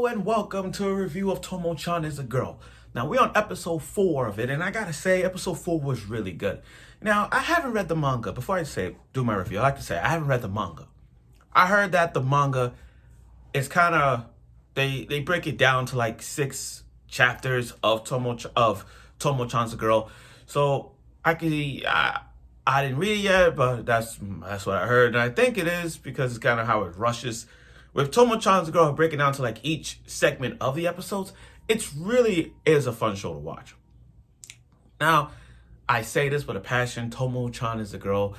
Hello and welcome to a review of Tomo-Chan is a Girl. Now we're on episode 4 of it, and I gotta say episode 4 was really good. Now I haven't read the manga. Before I do my review, I like to say I haven't read the manga. I heard that the manga is kind of they break it down to like 6 chapters of Tomo-Chan's a Girl. So I didn't read it yet, but that's what I heard, and I think it is because it's kind of how it rushes. With Tomo-Chan's a Girl breaking down to like each segment of the episodes, it really is a fun show to watch. Now, I say this with a passion. Tomo-Chan is a Girl.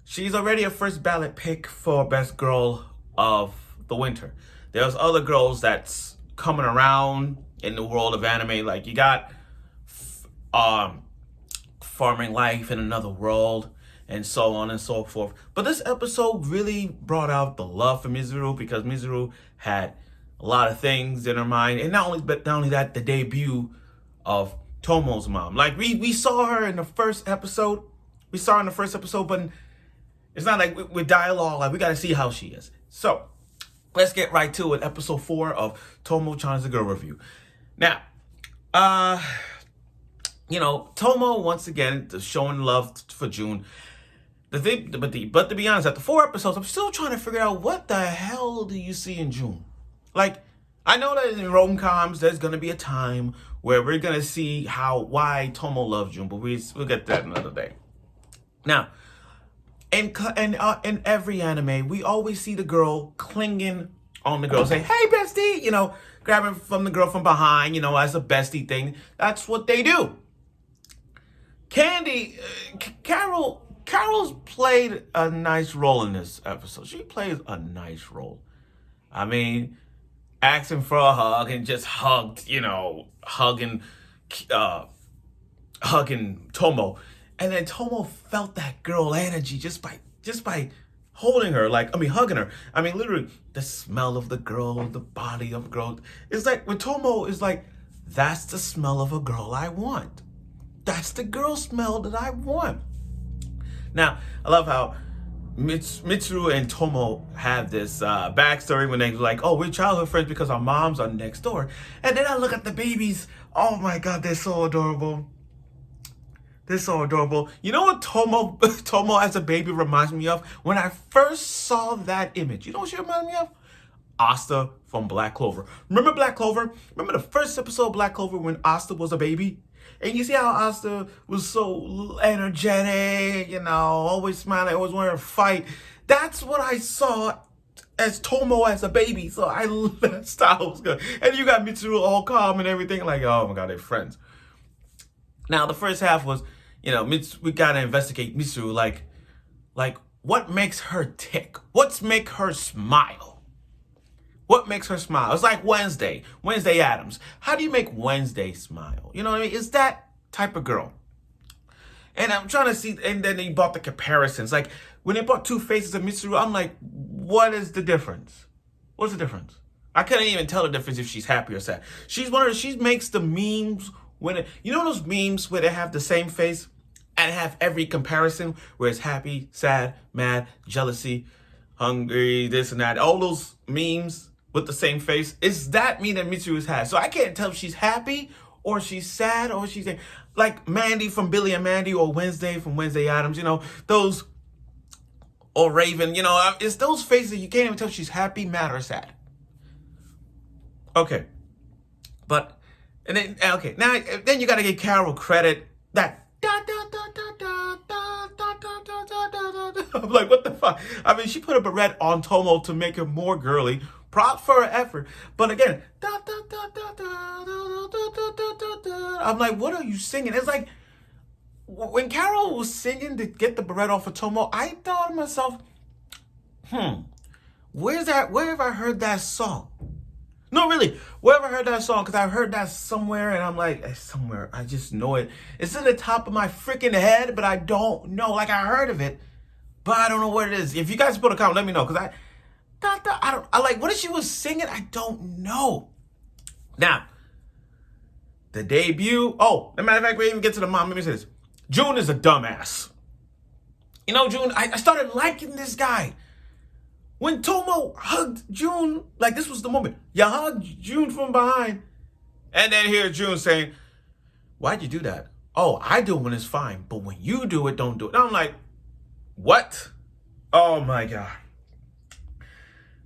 She's already a first ballot pick for best girl of the winter. There's other girls that's coming around in the world of anime. Like you got Farming Life in Another World, and so on and so forth. But this episode really brought out the love for Misuzu, because Misuzu had a lot of things in her mind. And not only that, the debut of Tomo's mom. Like we saw her in the first episode. But it's not like with dialogue. Like we got to see how she is. So let's get right to it. Episode 4 of Tomo-Chan is a Girl review. Now, Tomo once again showing love for June. But to be honest, after 4 episodes, I'm still trying to figure out what the hell do you see in June. Like, I know that in rom-coms there's gonna be a time where we're gonna see why Tomo loves June, but we'll get to that another day. Now, in every anime, we always see the girl clinging on the girl, say, "Hey, bestie," grabbing from the girl from behind, as a bestie thing. That's what they do. Carol's played a nice role in this episode. She plays a nice role. I mean, asking for a hug and just hugging Tomo. And then Tomo felt that girl energy just by holding her, hugging her. I mean, literally, the smell of the girl, the body of the girl. It's like, with Tomo, it's like, that's the smell of a girl I want. That's the girl smell that I want. Now, I love how Mitsuru and Tomo have this backstory when they're like, oh, we're childhood friends because our moms are next door. And then I look at the babies. Oh my God, they're so adorable. They're so adorable. You know what Tomo as a baby reminds me of? When I first saw that image, you know what she reminds me of? Asta from Black Clover. Remember Black Clover? Remember the first episode of Black Clover when Asta was a baby? And you see how Asta was so energetic, always smiling, always wanting to fight. That's what I saw as Tomo as a baby. So that style was good. And you got Mitsuru all calm and everything. Like, oh my God, they're friends. Now, the first half was, we got to investigate Mitsuru. Like, what makes her tick? What makes her smile? What makes her smile? It's like Wednesday Addams. How do you make Wednesday smile? You know what I mean? It's that type of girl. And I'm trying to see, and then they brought the comparisons. Like, when they brought 2 faces of Mitsuru, I'm like, what is the difference? What's the difference? I couldn't even tell the difference if she's happy or sad. She makes the memes those memes where they have the same face and have every comparison, where it's happy, sad, mad, jealousy, hungry, this and that. All those memes with the same face, is that mean that Mitsuru has? So I can't tell if she's happy or she's sad or she's like Mandy from Billy and Mandy, or Wednesday from Wednesday Addams, those, or Raven, it's those faces you can't even tell if she's happy, mad, or sad. Okay. Then you gotta give Carol credit. That I'm like, what the fuck? I mean, she put a beret on Tomo to make her more girly. Props for her effort. But again, I'm like, what are you singing? It's like, when Carol was singing to get the beret off of Tomo, I thought to myself, where have I heard that song? No, really, where have I heard that song? Because I've heard that somewhere, and I'm like, somewhere, I just know it. It's in the top of my freaking head, but I don't know. Like, I heard of it, but I don't know what it is. If you guys put a comment, let me know, because what she was singing, I don't know. Now, the debut, as a matter of fact, we even get to the mom. Let me say this. June is a dumbass. June, I started liking this guy. When Tomo hugged June, like this was the moment. You hugged June from behind. And then here June saying, why'd you do that? Oh, I do it when it's fine. But when you do it, don't do it. And I'm like, what? Oh my God.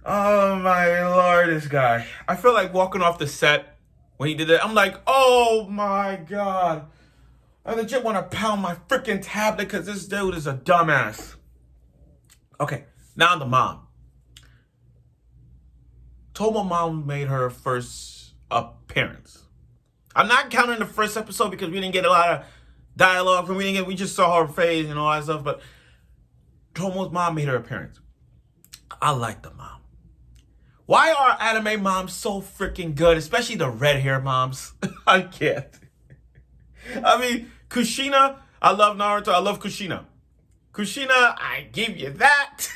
Oh my Lord, this guy. I feel like walking off the set when he did it. I'm like, oh my God. I legit want to pound my freaking tablet because this dude is a dumbass. Okay, now the mom. Tomo mom made her first appearance. I'm not counting the first episode because we didn't get a lot of dialogue from we just saw her face and all that stuff, but Tomo's mom made her appearance. I like the mom. Why are anime moms so freaking good, especially the red hair moms? I can't. I mean, Kushina, I love Naruto, I love Kushina. Kushina, I give you that.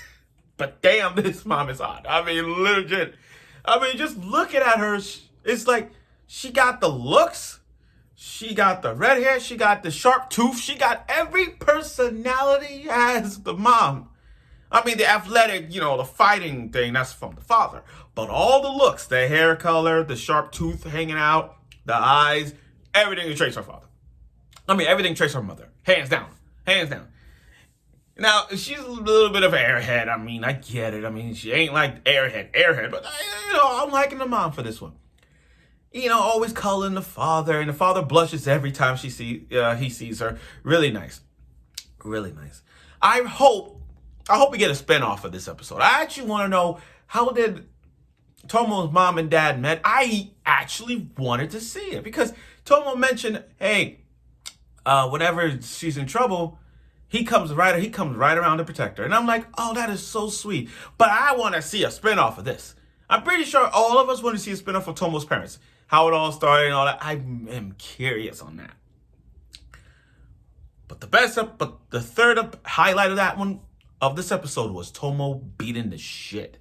But damn, this mom is hot. I mean, legit. I mean, just looking at her, it's like she got the looks, she got the red hair, she got the sharp tooth, she got every personality as the mom. I mean, the athletic, the fighting thing, that's from the father. But all the looks, the hair color, the sharp tooth hanging out, the eyes, everything is traced her father. I mean, everything traced her mother. Hands down. Hands down. Now, she's a little bit of an airhead. I mean, I get it. I mean, she ain't like airhead. But, I'm liking the mom for this one. Always calling the father. And the father blushes every time he sees her. Really nice. Really nice. I hope we get a spinoff of this episode. I actually want to know, how did Tomo's mom and dad met? I actually wanted to see it because Tomo mentioned, hey, whenever she's in trouble, he comes right around to protect her. And I'm like, oh, that is so sweet. But I want to see a spinoff of this. I'm pretty sure all of us want to see a spinoff of Tomo's parents. How it all started and all that. I am curious on that. But the third highlight of this episode was Tomo beating the shit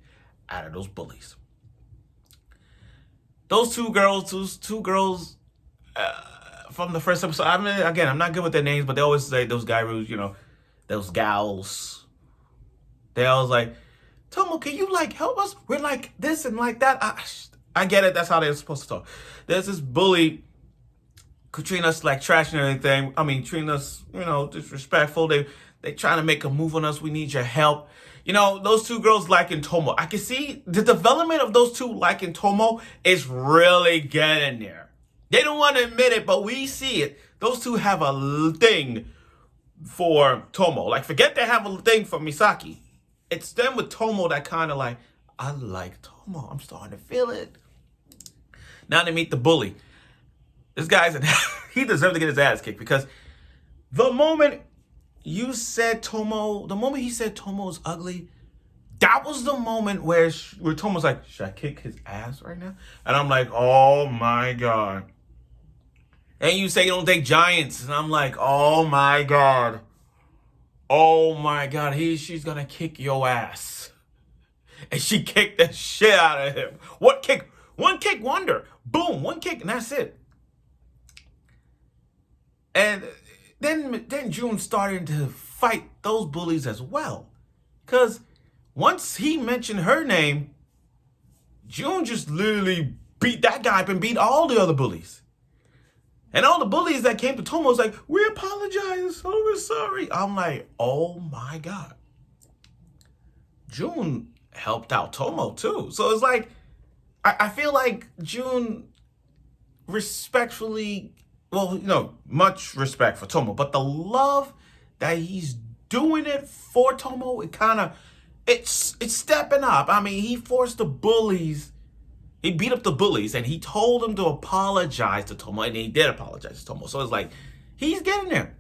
out of those bullies. Those two girls from the first episode. I mean, again, I'm not good with their names, but they always say those gyrus, those gals. They always like, Tomo, can you help us? We're like this and like that. I get it. That's how they're supposed to talk. There's this bully treating us like trash and everything. I mean, treating us, disrespectful. They trying to make a move on us. We need your help. Those two girls liking Tomo. I can see the development of those two liking Tomo is really getting there. They don't want to admit it, but we see it. Those two have a thing for Tomo. Like, forget they have a thing for Misaki. It's them with Tomo that kind of like, I like Tomo. I'm starting to feel it. Now they meet the bully. This guy's he deserves to get his ass kicked because the moment he said Tomo is ugly, that was the moment where Tomo's like, should I kick his ass right now? And I'm like, oh my God. And you say you don't take giants. And I'm like, oh my God. Oh my God. She's going to kick your ass. And she kicked the shit out of him. What kick? One kick wonder. Boom. One kick and that's it. And then June started to fight those bullies as well. Because once he mentioned her name, June just literally beat that guy up and beat all the other bullies. And all the bullies that came to Tomo was like, we apologize, so we're sorry. I'm like, oh my God. June helped out Tomo too. So it's like, I feel like June respectfully, much respect for Tomo, but the love that he's doing it for Tomo, it's stepping up. I mean, he forced the bullies. He beat up the bullies and he told them to apologize to Tomo, and he did apologize to Tomo. So it's like, he's getting there.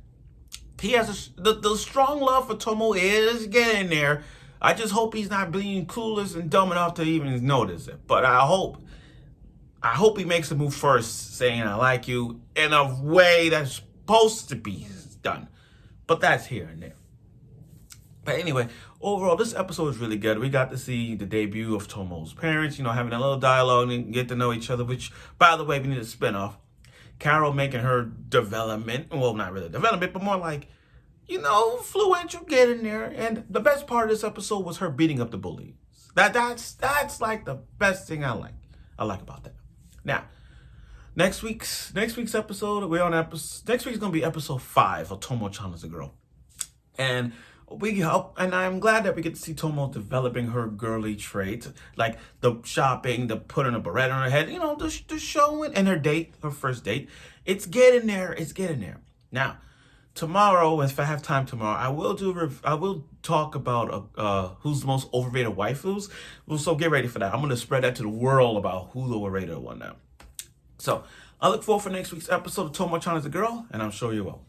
He has the strong love for Tomo is getting there. I just hope he's not being clueless and dumb enough to even notice it. But I hope he makes a move first, saying I like you in a way that's supposed to be done. But that's here and there. But anyway, overall, this episode is really good. We got to see the debut of Tomo's parents, having a little dialogue and get to know each other, which, by the way, we need a spinoff. Carol making her development, well, not really development, but more like, fluential, getting there. And the best part of this episode was her beating up the bullies. That's like the best thing I like. I like about that. Now, next week's episode, we're on episode. Next week's gonna be episode 5 of Tomo-Chan as a girl, and we help. And I'm glad that we get to see Tomo developing her girly traits, like the shopping, the putting a beret on her head, the showing, and her first date. It's getting there. It's getting there. Now, tomorrow, if I have time tomorrow, I will talk about who's the most overrated waifus. So get ready for that. I'm gonna spread that to the world about who the overrated one now. So I look forward for next week's episode of Tomo-Chan as a girl, and I'm sure you will.